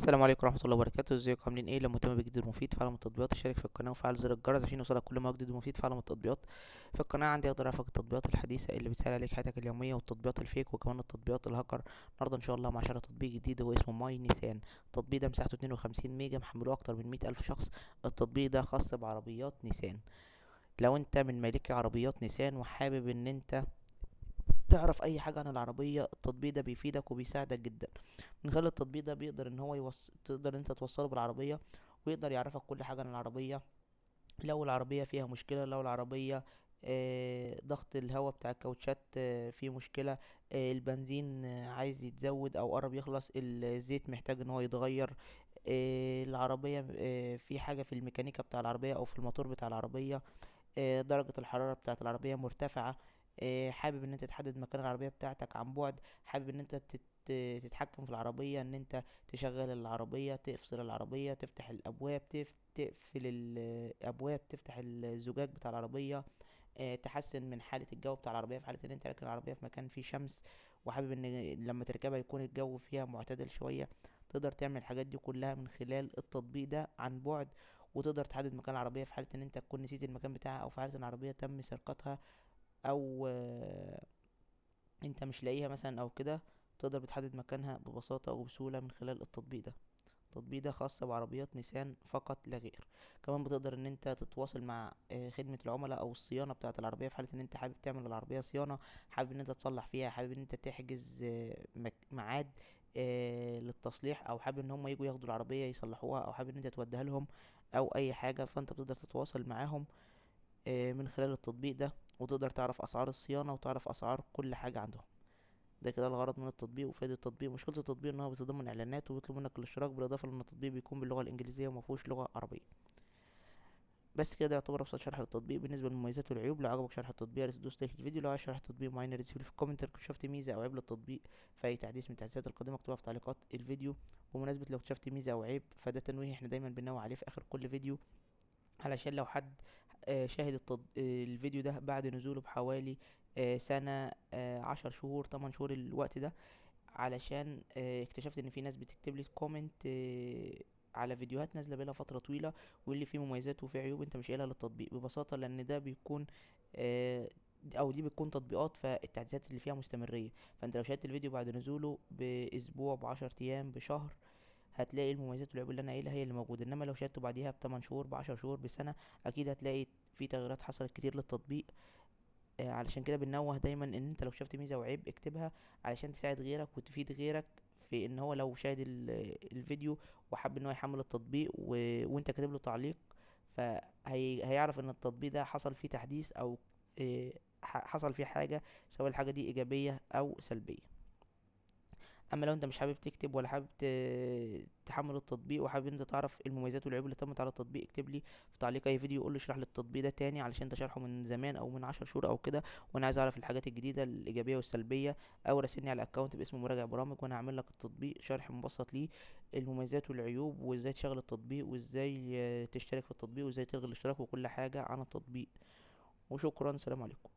السلام عليكم ورحمة الله وبركاته. ازيكم عاملين ايه؟ لو مهتم بجديد ومفيد فعل من التطبيقات اشترك في القناة وفعل زر الجرس عشان يوصلك كل ما هو جديد ومفيد. فعل من التطبيقات في القناة عندي اقدر اعرفك التطبيقات الحديثة اللي بتسهل عليك حياتك اليومية والتطبيقات الفيك وكمان التطبيقات الهاكر. النهاردة ان شاء الله مع شرح تطبيق جديد هو اسمه ماي نيسان. التطبيق ده مساحته 52 ميجا، محمله اكتر من 100 الف شخص. التطبيق ده خاص بعربيات نيسان. لو انت من مالكي عربيات نيسان وحابب ان انت تعرف اي حاجة عن العربية، التطبيق ده بيفيدك وبيساعدك جدا. من خلال التطبيق ده بيقدر ان هو تقدر انت توصله بالعربية، ويقدر يعرفك كل حاجة عن العربية. لو العربية فيها مشكلة، لو العربية ضغط الهواء بتاع الكاوتشات فيه مشكلة، البنزين عايز يتزود او قرب يخلص، الزيت محتاج ان هو يتغير، العربية في حاجة في الميكانيكا بتاع العربية او في الموتور بتاع العربية، درجة الحرارة بتاعة العربية مرتفعة، حابب ان انت تحدد مكان العربية بتاعتك عن بعد، حابب ان انت تتحكم في العربية، ان انت تشغل العربية، تفصل العربية، تفتح الابواب، تقفل الابواب، تفتح الزجاج بتاع العربية، تحسن من حالة الجو بتاع العربية في حالة ان انت راكن العربية في مكان فيه شمس وحابب ان لما تركبها يكون الجو فيها معتدل شوية. تقدر تعمل الحاجات دي كلها من خلال التطبيق ده عن بعد. وتقدر تحدد مكان العربية في حالة ان انت تكون نسيت المكان بتاعها، او في حالة ان العربية تم سرقتها، او انت مش لاقيها مثلا او كده. تقدر بتحدد مكانها ببساطة وبسهولة من خلال التطبيق ده. التطبيق ده خاص بعربيات نيسان فقط لا غير. كمان بتقدر ان انت تتواصل مع خدمة العملاء او الصيانة بتاعة العربية في حالة ان انت حابب تعمل العربية صيانة، حابب ان انت تصلح فيها، حابب ان انت تحجز ميعاد للتصليح، او حابب ان هم يجوا ياخدوا العربية يصلحوها، او حابب ان انت توديها لهم او اي حاجة. فانت بتقدر تتواصل معاهم من خلال التطبيق ده، وتقدر تعرف اسعار الصيانة وتعرف اسعار كل حاجة عندهم. ده كده الغرض من التطبيق وفائدة التطبيق. مشكلة التطبيق ان هو بيتضمن اعلانات وبيطلب منك الاشتراك، بالاضافة لان التطبيق بيكون باللغة الانجليزية ومفهوش لغة عربية. بس كده يعتبر ابسط شرح للتطبيق. بالنسبة للمميزات والعيوب، لو عجبك شرح التطبيق يا ريت تدوس لايك للفيديو. لو عايز شرح التطبيق معين يا ريت تسيبلي في الكومنت. لو شفت ميزة او عيب للتطبيق في اي تحديث من التحديثات القادمة اكتبها في تعليقات الفيديو. بمناسبة لو اكتشفت ميزة او عيب فده تنويه احنا دايما بننوه عليه في اخر كل فيديو، علشان لو حد شاهد الفيديو ده بعد نزوله بحوالي سنة، 10 شهور، 8 شهور، الوقت ده، علشان اكتشفت ان في ناس بتكتب لي كومنت على فيديوهات نازله بقالها فتره طويله، واللي فيه مميزات وفيه عيوب انت مش قايلها للتطبيق ببساطه، لان ده بيكون او دي بتكون تطبيقات فالتحديثات اللي فيها مستمريه. فانت لو شاهدت الفيديو بعد نزوله باسبوع، ب10 ايام، بشهر، هتلاقي المميزات والعيوب اللي انا قايلها هي اللي موجوده. انما لو شاهدته بعديها ب8 شهور، ب10 شهور، بسنه، اكيد هتلاقي في تغييرات حصلت كتير للتطبيق. علشان كده بننوه دايما ان انت لو شفت ميزة وعيب اكتبها، علشان تساعد غيرك وتفيد غيرك في ان هو لو شاهد الفيديو وحب ان هو يحمل التطبيق وانت كاتب له تعليق، هيعرف ان التطبيق ده حصل فيه تحديث، او حصل فيه حاجة، سواء الحاجة دي ايجابية او سلبية. اما لو انت مش حابب تكتب ولا حابب تحمل التطبيق وحابب انت تعرف المميزات والعيوب اللي تمت على التطبيق، اكتب لي في تعليق اي فيديو، قول لي اشرح لي التطبيق ده تاني، علشان ده شرحه من زمان او من 10 شهور او كده، وانا عايز اعرف الحاجات الجديده الايجابيه والسلبيه. او راسلني على الاكونت باسم مراجع برامج وانا هعمل لك التطبيق شرح مبسط ليه، المميزات والعيوب، وازاي تشغل التطبيق، وازاي تشترك في التطبيق، وازاي تلغي الاشتراك، وكل حاجه عن التطبيق. وشكرا، سلام عليكم.